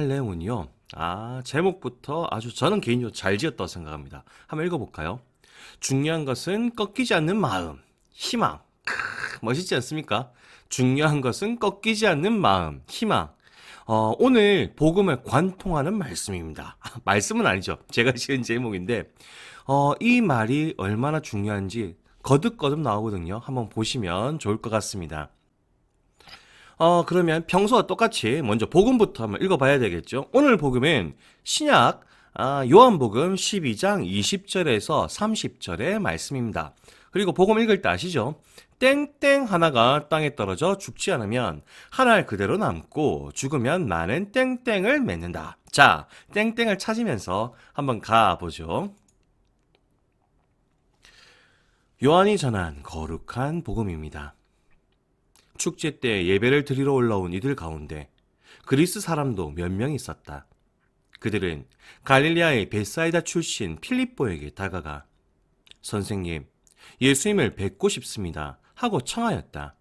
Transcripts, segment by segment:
할 내용은요. 제목부터 아주 저는 개인적으로 잘 지었다고 생각합니다. 한번 읽어볼까요? 중요한 것은 꺾이지 않는 마음, 희망. 멋있지 않습니까? 중요한 것은 꺾이지 않는 마음, 희망. 오늘 복음을 관통하는 말씀입니다. 말씀은 아니죠. 제가 지은 제목인데, 이 말이 얼마나 중요한지 거듭거듭 나오거든요. 한번 보시면 좋을 것 같습니다. 그러면 평소와 똑같이 먼저 복음부터 한번 읽어봐야 되겠죠. 오늘 복음은 신약 요한복음 12장 20절에서 30절의 말씀입니다. 그리고 복음 읽을 때 아시죠? 땡땡 하나가 땅에 떨어져 죽지 않으면 한 알 그대로 남고 죽으면 많은 땡땡을 맺는다. 자, 땡땡을 찾으면서 한번 가보죠. 요한이 전한 거룩한 복음입니다. 축제 때 예배를 드리러 올라온 이들 가운데 그리스 사람도 몇 명 있었다. 그들은 갈릴리아의 베사이다 출신 필립보에게 다가가 선생님, 예수님을 뵙고 싶습니다 하고 청하였다.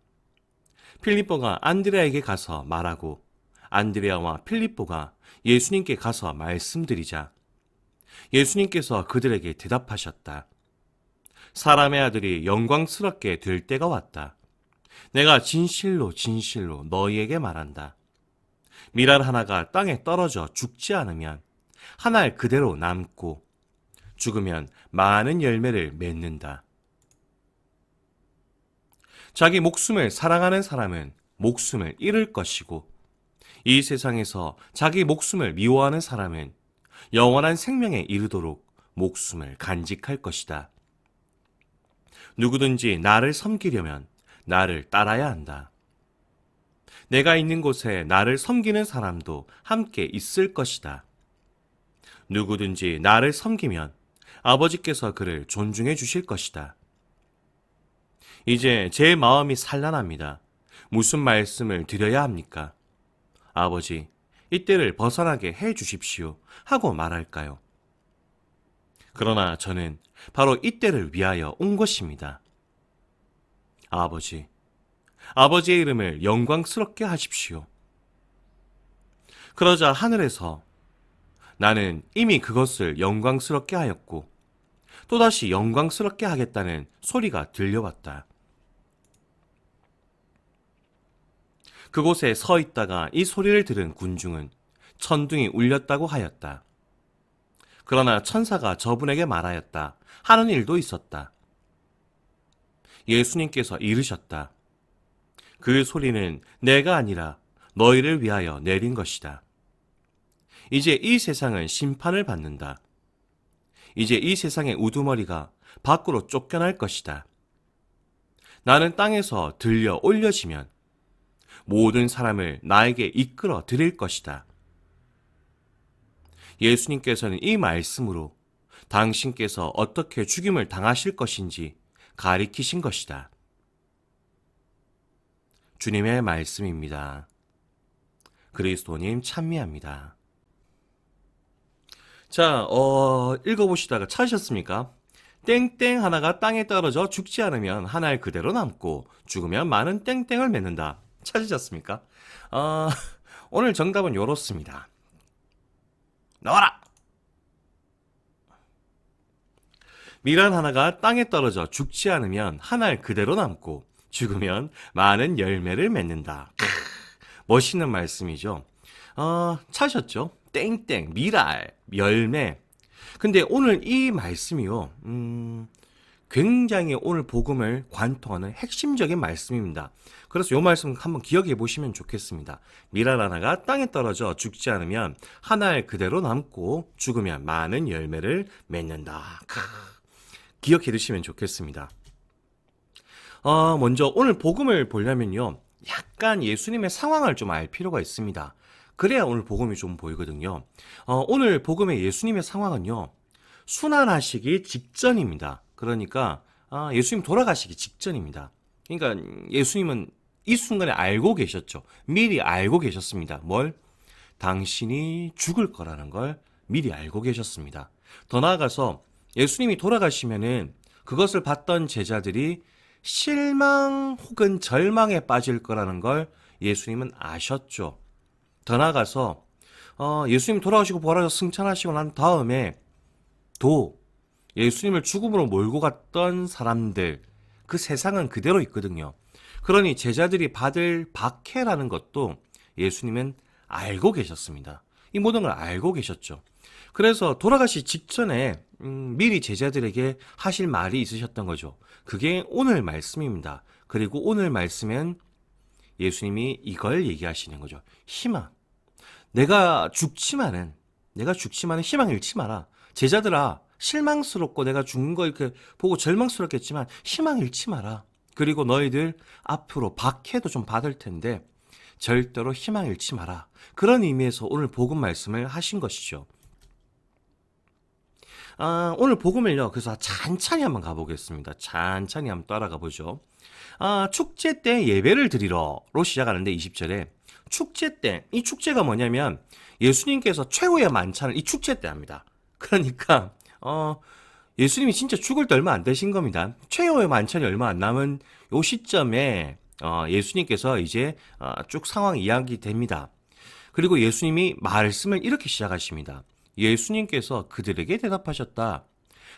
필립보가 안드레아에게 가서 말하고 안드레아와 필립보가 예수님께 가서 말씀드리자 예수님께서 그들에게 대답하셨다. 사람의 아들이 영광스럽게 될 때가 왔다. 내가 진실로 진실로 너희에게 말한다. 밀알 하나가 땅에 떨어져 죽지 않으면 한 알 그대로 남고 죽으면 많은 열매를 맺는다. 자기 목숨을 사랑하는 사람은 목숨을 잃을 것이고 이 세상에서 자기 목숨을 미워하는 사람은 영원한 생명에 이르도록 목숨을 간직할 것이다. 누구든지 나를 섬기려면 나를 따라야 한다. 내가 있는 곳에 나를 섬기는 사람도 함께 있을 것이다. 누구든지 나를 섬기면 아버지께서 그를 존중해 주실 것이다. 이제 제 마음이 산란합니다. 무슨 말씀을 드려야 합니까? 아버지, 이때를 벗어나게 해 주십시오 하고 말할까요? 그러나 저는 바로 이때를 위하여 온 것입니다. 아버지, 아버지의 이름을 영광스럽게 하십시오. 그러자 하늘에서 나는 이미 그것을 영광스럽게 하였고 또다시 영광스럽게 하겠다는 소리가 들려왔다. 그곳에 서 있다가 이 소리를 들은 군중은 천둥이 울렸다고 하였다. 그러나 천사가 저분에게 말하였다 하는 일도 있었다. 예수님께서 이르셨다. 그 소리는 내가 아니라 너희를 위하여 내린 것이다. 이제 이 세상은 심판을 받는다. 이제 이 세상의 우두머리가 밖으로 쫓겨날 것이다. 나는 땅에서 들려 올려지면 모든 사람을 나에게 이끌어 드릴 것이다. 예수님께서는 이 말씀으로 당신께서 어떻게 죽임을 당하실 것인지 가리키신 것이다. 주님의 말씀입니다. 그리스도님 찬미합니다. 자, 읽어보시다가 찾으셨습니까? 땡땡 하나가 땅에 떨어져 죽지 않으면 한 알 그대로 남고 죽으면 많은 땡땡을 맺는다. 찾으셨습니까? 오늘 정답은 요렇습니다. 나와라! 밀알 하나가 땅에 떨어져 죽지 않으면 한 알 그대로 남고 죽으면 많은 열매를 맺는다. 멋있는 말씀이죠. 찾으셨죠? 땡땡, 밀알, 열매. 근데 오늘 이 말씀이요, 굉장히 오늘 복음을 관통하는 핵심적인 말씀입니다. 그래서 이 말씀 한번 기억해 보시면 좋겠습니다. 밀알 하나가 땅에 떨어져 죽지 않으면 한 알 그대로 남고 죽으면 많은 열매를 맺는다. 기억해 두시면 좋겠습니다. 먼저 오늘 복음을 보려면요, 약간 예수님의 상황을 좀 알 필요가 있습니다. 그래야 오늘 복음이 좀 보이거든요. 오늘 복음의 예수님의 상황은요, 순환하시기 직전입니다. 그러니까 예수님 돌아가시기 직전입니다. 그러니까 예수님은 이 순간에 알고 계셨죠. 미리 알고 계셨습니다. 뭘? 당신이 죽을 거라는 걸 미리 알고 계셨습니다. 더 나아가서 예수님이 돌아가시면은 그것을 봤던 제자들이 실망 혹은 절망에 빠질 거라는 걸 예수님은 아셨죠. 더 나아가서 예수님 돌아가시고 부활하셔서 승천하시고 난 다음에 도 예수님을 죽음으로 몰고 갔던 사람들, 그 세상은 그대로 있거든요. 그러니 제자들이 받을 박해라는 것도 예수님은 알고 계셨습니다. 이 모든 걸 알고 계셨죠. 그래서 돌아가시 직전에 미리 제자들에게 하실 말이 있으셨던 거죠. 그게 오늘 말씀입니다. 그리고 오늘 말씀엔 예수님이 이걸 얘기하시는 거죠. 희망. 내가 죽지만은 희망 잃지 마라. 제자들아, 실망스럽고 내가 죽는 거 이렇게 보고 절망스럽겠지만 희망 잃지 마라. 그리고 너희들 앞으로 박해도 좀 받을 텐데 절대로 희망 잃지 마라. 그런 의미에서 오늘 복음 말씀을 하신 것이죠. 오늘 복음을요, 그래서 찬찬히 한번 가보겠습니다. 찬찬히 한번 따라가 보죠. 축제 때 예배를 드리러로 시작하는데 20절에 축제 때, 이 축제가 뭐냐면 예수님께서 최후의 만찬을 이 축제 때 합니다. 그러니까 예수님이 진짜 죽을 때 얼마 안 되신 겁니다. 최후의 만찬이 얼마 안 남은 요 시점에 예수님께서 이제 쭉 상황 이야기 됩니다. 그리고 예수님이 말씀을 이렇게 시작하십니다. 예수님께서 그들에게 대답하셨다.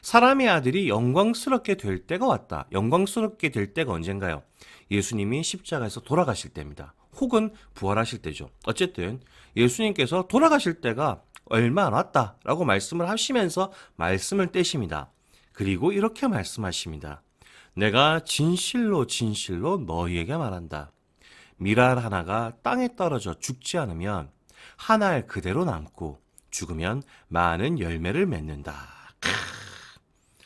사람의 아들이 영광스럽게 될 때가 왔다. 영광스럽게 될 때가 언젠가요? 예수님이 십자가에서 돌아가실 때입니다. 혹은 부활하실 때죠. 어쨌든 예수님께서 돌아가실 때가 얼마 안 왔다라고 말씀을 하시면서 말씀을 떼십니다. 그리고 이렇게 말씀하십니다. 내가 진실로 진실로 너희에게 말한다. 밀알 하나가 땅에 떨어져 죽지 않으면 한 알 그대로 남고 죽으면 많은 열매를 맺는다.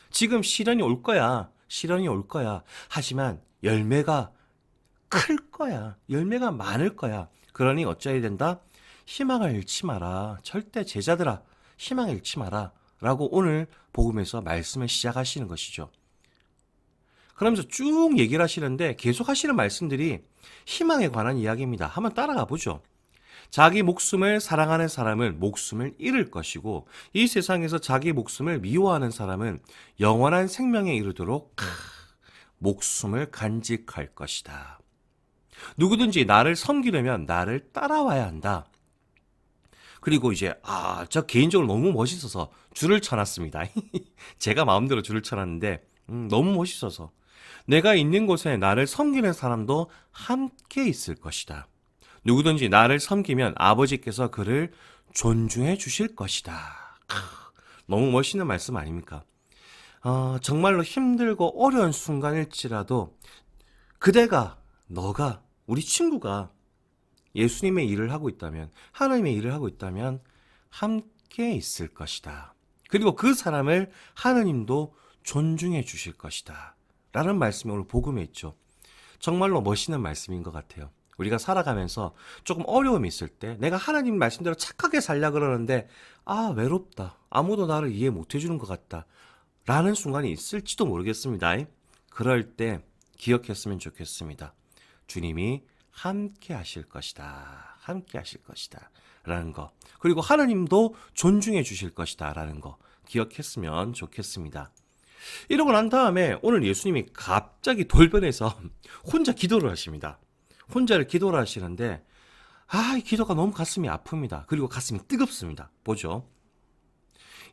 지금 시련이 올 거야. 시련이 올 거야. 하지만 열매가 클 거야. 열매가 많을 거야. 그러니 어쩌야 된다? 희망을 잃지 마라. 절대 제자들아, 희망을 잃지 마라. 라고 오늘 복음에서 말씀을 시작하시는 것이죠. 그러면서 쭉 얘기를 하시는데 계속 하시는 말씀들이 희망에 관한 이야기입니다. 한번 따라가 보죠. 자기 목숨을 사랑하는 사람은 목숨을 잃을 것이고 이 세상에서 자기 목숨을 미워하는 사람은 영원한 생명에 이르도록 목숨을 간직할 것이다. 누구든지 나를 섬기려면 나를 따라와야 한다. 그리고 이제 저 개인적으로 너무 멋있어서 줄을 쳐놨습니다. 제가 마음대로 줄을 쳐놨는데 너무 멋있어서 내가 있는 곳에 나를 섬기는 사람도 함께 있을 것이다. 누구든지 나를 섬기면 아버지께서 그를 존중해 주실 것이다. 너무 멋있는 말씀 아닙니까? 정말로 힘들고 어려운 순간일지라도 그대가, 너가, 우리 친구가 예수님의 일을 하고 있다면, 하나님의 일을 하고 있다면 함께 있을 것이다. 그리고 그 사람을 하나님도 존중해 주실 것이다. 라는 말씀이 오늘 복음에 있죠. 정말로 멋있는 말씀인 것 같아요. 우리가 살아가면서 조금 어려움이 있을 때 내가 하나님 말씀대로 착하게 살려 그러는데 외롭다. 아무도 나를 이해 못 해주는 것 같다. 라는 순간이 있을지도 모르겠습니다. 그럴 때 기억했으면 좋겠습니다. 주님이 함께 하실 것이다. 함께 하실 것이다. 라는 거. 그리고 하나님도 존중해 주실 것이다. 라는 거. 기억했으면 좋겠습니다. 이러고 난 다음에 오늘 예수님이 갑자기 돌변해서 혼자 기도를 하십니다. 혼자를 기도를 하시는데 이 기도가 너무 가슴이 아픕니다. 그리고 가슴이 뜨겁습니다. 보죠.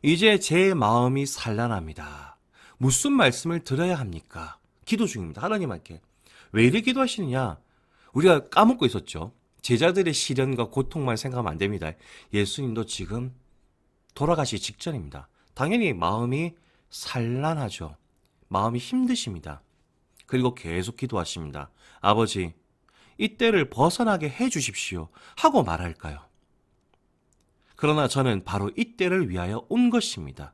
이제 제 마음이 산란합니다. 무슨 말씀을 드려야 합니까? 기도 중입니다. 하나님께. 왜 이렇게 기도하시느냐? 우리가 까먹고 있었죠. 제자들의 시련과 고통만 생각하면 안 됩니다. 예수님도 지금 돌아가시 직전입니다. 당연히 마음이 산란하죠. 마음이 힘드십니다. 그리고 계속 기도하십니다. 아버지, 이 때를 벗어나게 해 주십시오. 하고 말할까요? 그러나 저는 바로 이 때를 위하여 온 것입니다.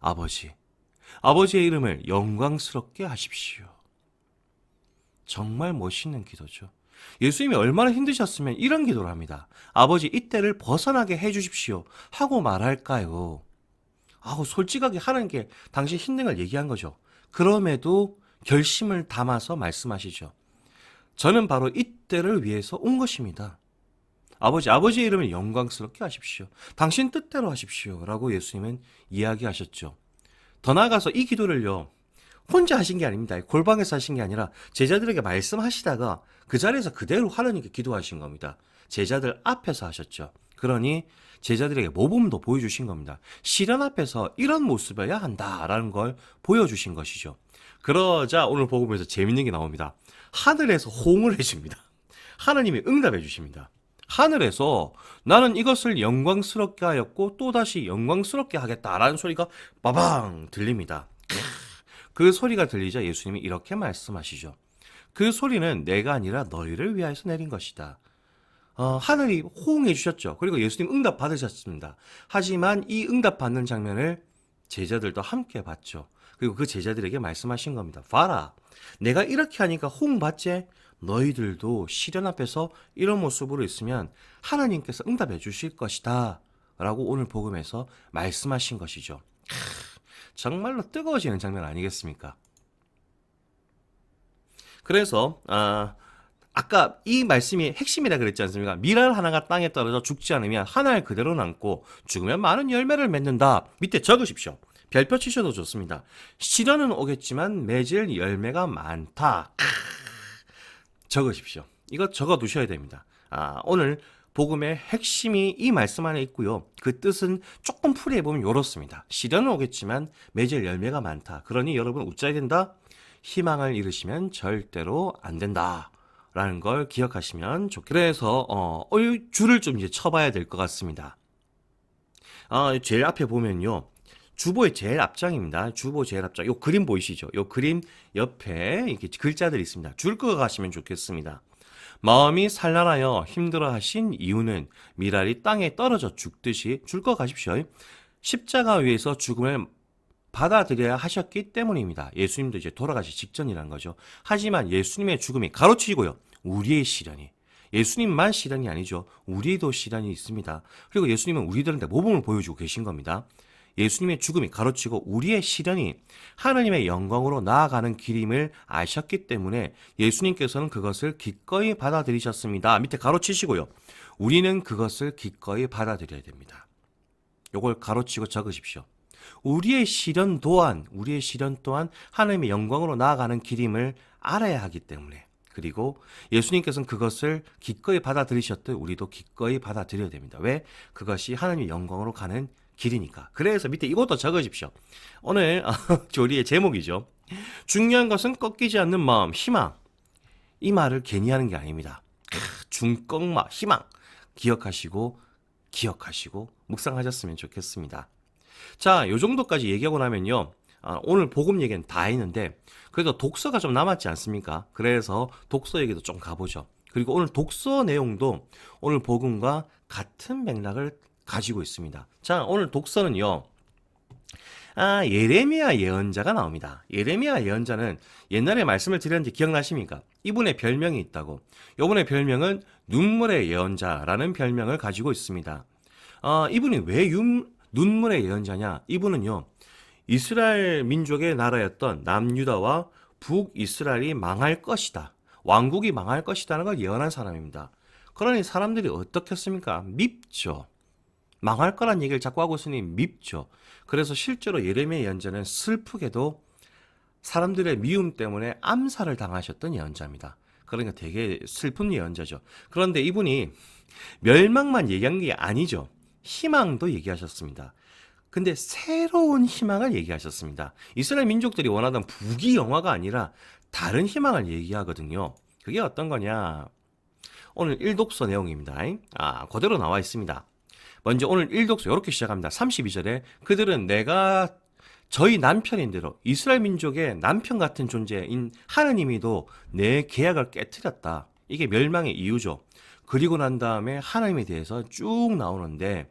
아버지의 이름을 영광스럽게 하십시오. 정말 멋있는 기도죠. 예수님이 얼마나 힘드셨으면 이런 기도를 합니다. 아버지, 이 때를 벗어나게 해 주십시오. 하고 말할까요? 솔직하게 하는 게 당신 힘든 걸 얘기한 거죠. 그럼에도 결심을 담아서 말씀하시죠. 저는 바로 이때를 위해서 온 것입니다. 아버지의 이름을 영광스럽게 하십시오. 당신 뜻대로 하십시오. 라고 예수님은 이야기하셨죠. 더 나아가서 이 기도를요, 혼자 하신 게 아닙니다. 골방에서 하신 게 아니라 제자들에게 말씀하시다가 그 자리에서 그대로 하나님께 기도하신 겁니다. 제자들 앞에서 하셨죠. 그러니 제자들에게 모범도 보여주신 겁니다. 시련 앞에서 이런 모습이어야 한다라는 걸 보여주신 것이죠. 그러자 오늘 복음에서 재밌는 게 나옵니다. 하늘에서 호응을 해줍니다. 하나님이 응답해 주십니다. 하늘에서 나는 이것을 영광스럽게 하였고 또다시 영광스럽게 하겠다라는 소리가 빠방 들립니다. 그 소리가 들리자 예수님이 이렇게 말씀하시죠. 그 소리는 내가 아니라 너희를 위하여서 내린 것이다. 하늘이 호응해 주셨죠. 그리고 예수님 응답 받으셨습니다. 하지만 이 응답 받는 장면을 제자들도 함께 봤죠. 그리고 그 제자들에게 말씀하신 겁니다. 봐라, 내가 이렇게 하니까 호응 받지? 너희들도 시련 앞에서 이런 모습으로 있으면 하나님께서 응답해 주실 것이다 라고 오늘 복음에서 말씀하신 것이죠. 정말로 뜨거워지는 장면 아니겠습니까? 그래서 아까 이 말씀이 핵심이라 그랬지 않습니까? 밀알 하나가 땅에 떨어져 죽지 않으면 한 알 그대로 남고 죽으면 많은 열매를 맺는다. 밑에 적으십시오. 별표 치셔도 좋습니다. 시련은 오겠지만 맺을 열매가 많다. 적으십시오. 이거 적어두셔야 됩니다. 오늘 복음의 핵심이 이 말씀 안에 있고요. 그 뜻은 조금 풀이해보면 이렇습니다. 시련은 오겠지만 맺을 열매가 많다. 그러니 여러분 웃자야 된다. 희망을 잃으시면 절대로 안 된다. 라는 걸 기억하시면 좋겠습니다. 그래서 줄을 좀 이제 쳐봐야 될 것 같습니다. 제일 앞에 보면요. 주보의 제일 앞장입니다. 주보 제일 앞장. 요 그림 보이시죠? 요 그림 옆에 이렇게 글자들이 있습니다. 줄 그어 가시면 좋겠습니다. 마음이 산란하여 힘들어하신 이유는 밀알이 땅에 떨어져 죽듯이 줄 그어 가십시오. 십자가 위에서 죽음을 받아들여야 하셨기 때문입니다. 예수님도 이제 돌아가시 직전이라는 거죠. 하지만 예수님의 죽음이 가로치고요. 우리의 시련이. 예수님만 시련이 아니죠. 우리도 시련이 있습니다. 그리고 예수님은 우리들한테 모범을 보여주고 계신 겁니다. 예수님의 죽음이 가로치고 우리의 시련이 하나님의 영광으로 나아가는 길임을 아셨기 때문에 예수님께서는 그것을 기꺼이 받아들이셨습니다. 밑에 가로치시고요. 우리는 그것을 기꺼이 받아들여야 됩니다. 요걸 가로치고 적으십시오. 우리의 시련 또한 하나님의 영광으로 나아가는 길임을 알아야 하기 때문에, 그리고 예수님께서는 그것을 기꺼이 받아들이셨듯 우리도 기꺼이 받아들여야 됩니다. 왜? 그것이 하나님의 영광으로 가는 길이니까. 그래서 밑에 이것도 적으십시오. 오늘 조리의 제목이죠. 중요한 것은 꺾이지 않는 마음, 희망. 이 말을 괜히 하는 게 아닙니다. 중꺾마, 희망. 기억하시고 묵상하셨으면 좋겠습니다. 자, 요 정도까지 얘기하고 나면요. 오늘 복음 얘기는 다 했는데 그래도 독서가 좀 남았지 않습니까? 그래서 독서 얘기도 좀 가보죠. 그리고 오늘 독서 내용도 오늘 복음과 같은 맥락을 가지고 있습니다. 자, 오늘 독서는요. 예레미야 예언자가 나옵니다. 예레미야 예언자는 옛날에 말씀을 드렸는지 기억나십니까? 이분의 별명이 있다고. 이분의 별명은 눈물의 예언자라는 별명을 가지고 있습니다. 이분이 왜 눈물의 예언자냐? 이분은요. 이스라엘 민족의 나라였던 남유다와 북이스라엘이 망할 것이다. 왕국이 망할 것이다는 걸 예언한 사람입니다. 그러니 사람들이 어떻겠습니까? 밉죠. 망할 거란 얘기를 자꾸 하고 있으니 밉죠. 그래서 실제로 예레미야 예언자는 슬프게도 사람들의 미움 때문에 암살을 당하셨던 예언자입니다. 그러니까 되게 슬픈 예언자죠. 그런데 이분이 멸망만 얘기한 게 아니죠. 희망도 얘기하셨습니다. 근데 새로운 희망을 얘기하셨습니다. 이스라엘 민족들이 원하던 부귀영화가 아니라 다른 희망을 얘기하거든요. 그게 어떤 거냐? 오늘 1독서 내용입니다. 그대로 나와 있습니다. 먼저 오늘 1독서 이렇게 시작합니다. 32절에 그들은 내가 저희 남편인대로 이스라엘 민족의 남편 같은 존재인 하느님이도 내 계약을 깨트렸다. 이게 멸망의 이유죠. 그리고 난 다음에 하나님에 대해서 쭉 나오는데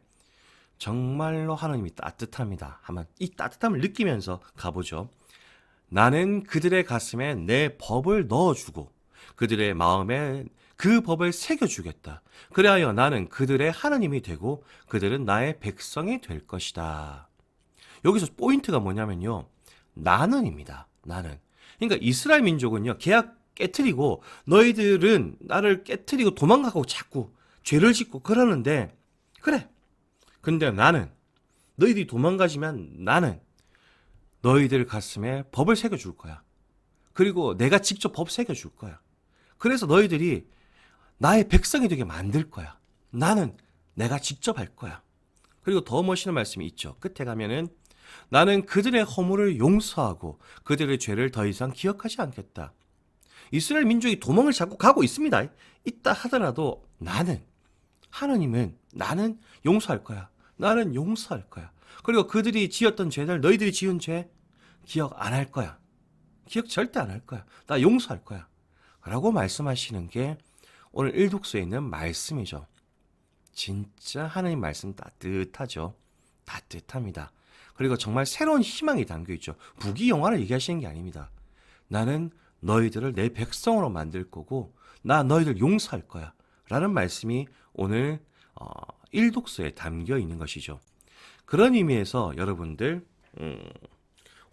정말로 하나님이 따뜻합니다. 한번 이 따뜻함을 느끼면서 가보죠. 나는 그들의 가슴에 내 법을 넣어주고 그들의 마음에 그 법을 새겨주겠다. 그리하여 나는 그들의 하나님이 되고 그들은 나의 백성이 될 것이다. 여기서 포인트가 뭐냐면요. 나는입니다. 나는. 그러니까 이스라엘 민족은요. 계약 깨트리고 너희들은 나를 깨트리고 도망가고 자꾸 죄를 짓고 그러는데 그래. 근데 나는 너희들이 도망가지만 나는 너희들 가슴에 법을 새겨줄 거야. 그리고 내가 직접 법 새겨줄 거야. 그래서 너희들이 나의 백성이 되게 만들 거야. 나는 내가 직접 할 거야. 그리고 더 멋있는 말씀이 있죠. 끝에 가면은 나는 그들의 허물을 용서하고 그들의 죄를 더 이상 기억하지 않겠다. 이스라엘 민족이 도망을 잡고 가고 있습니다. 있다 하더라도 하나님은 나는 용서할 거야. 나는 용서할 거야. 그리고 그들이 지었던 죄들, 너희들이 지은 죄 기억 안 할 거야. 기억 절대 안 할 거야. 나 용서할 거야. 라고 말씀하시는 게 오늘 일독서에 있는 말씀이죠. 진짜 하나님 말씀 따뜻하죠. 따뜻합니다. 그리고 정말 새로운 희망이 담겨있죠. 부귀영화를 얘기하시는 게 아닙니다. 나는 너희들을 내 백성으로 만들 거고 나 너희들 용서할 거야. 라는 말씀이 오늘 일독서에 담겨 있는 것이죠. 그런 의미에서 여러분들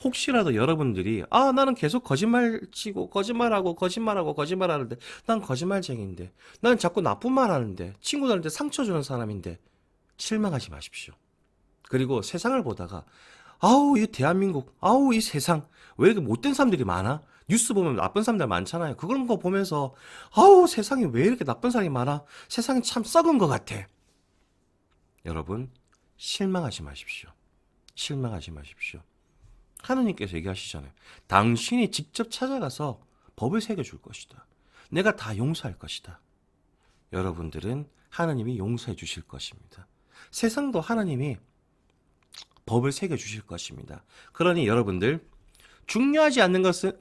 혹시라도 여러분들이 나는 계속 거짓말하는데 난 거짓말쟁이인데 난 자꾸 나쁜 말 하는데 친구들한테 상처 주는 사람인데 실망하지 마십시오. 그리고 세상을 보다가 이 대한민국 이 세상 왜 이렇게 못된 사람들이 많아? 뉴스 보면 나쁜 사람들 많잖아요. 그런 거 보면서 세상에 왜 이렇게 나쁜 사람이 많아? 세상이 참 썩은 것 같아. 여러분 실망하지 마십시오. 실망하지 마십시오. 하나님께서 얘기하시잖아요. 당신이 직접 찾아가서 법을 새겨줄 것이다. 내가 다 용서할 것이다. 여러분들은 하나님이 용서해 주실 것입니다. 세상도 하나님이 법을 새겨주실 것입니다. 그러니 여러분들 중요한 것은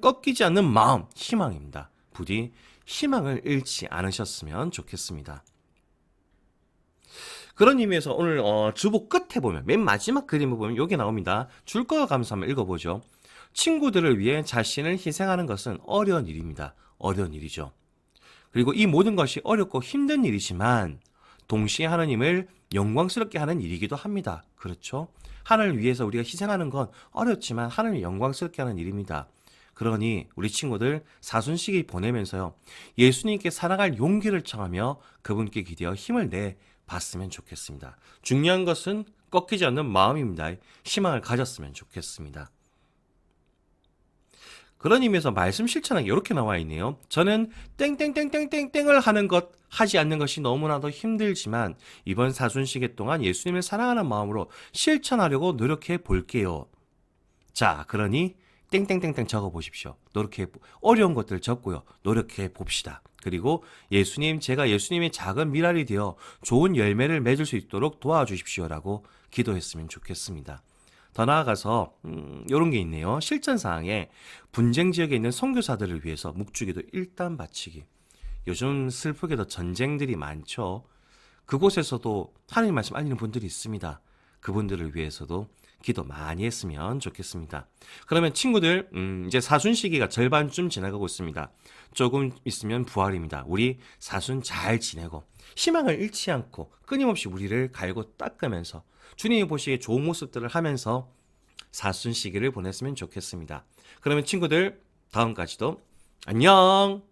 꺾이지 않는 마음, 희망입니다. 부디 희망을 잃지 않으셨으면 좋겠습니다. 그런 의미에서 오늘 주보 끝에 보면 맨 마지막 그림을 보면 여기 나옵니다. 줄 거와 감사 한번 읽어보죠. 친구들을 위해 자신을 희생하는 것은 어려운 일입니다. 어려운 일이죠. 그리고 이 모든 것이 어렵고 힘든 일이지만 동시에 하나님을 영광스럽게 하는 일이기도 합니다. 그렇죠? 하나님을 위해서 우리가 희생하는 건 어렵지만 하나님을 영광스럽게 하는 일입니다. 그러니 우리 친구들 사순시기 보내면서요. 예수님께 살아갈 용기를 청하며 그분께 기대어 힘을 내봤으면 좋겠습니다. 중요한 것은 꺾이지 않는 마음입니다. 희망을 가졌으면 좋겠습니다. 그런 의미에서 말씀 실천하기 이렇게 나와 있네요. 저는 땡땡땡땡땡땡을 하지 않는 것이 너무나도 힘들지만 이번 사순시계 동안 예수님을 사랑하는 마음으로 실천하려고 노력해 볼게요. 자, 그러니 땡땡땡땡 적어 보십시오. 어려운 것들 적고요. 노력해 봅시다. 그리고 제가 예수님의 작은 미랄이 되어 좋은 열매를 맺을 수 있도록 도와주십시오라고 기도했으면 좋겠습니다. 더 나아가서 이런 게 있네요. 실전사항에 분쟁 지역에 있는 선교사들을 위해서 묵주기도 일단 바치기. 요즘 슬프게도 전쟁들이 많죠. 그곳에서도 하나님 말씀 알리는 분들이 있습니다. 그분들을 위해서도 기도 많이 했으면 좋겠습니다. 그러면 친구들 이제 사순 시기가 절반쯤 지나가고 있습니다. 조금 있으면 부활입니다. 우리 사순 잘 지내고 희망을 잃지 않고 끊임없이 우리를 갈고 닦으면서 주님이 보시기에 좋은 모습들을 하면서 사순 시기를 보냈으면 좋겠습니다. 그러면 친구들 다음까지도 안녕.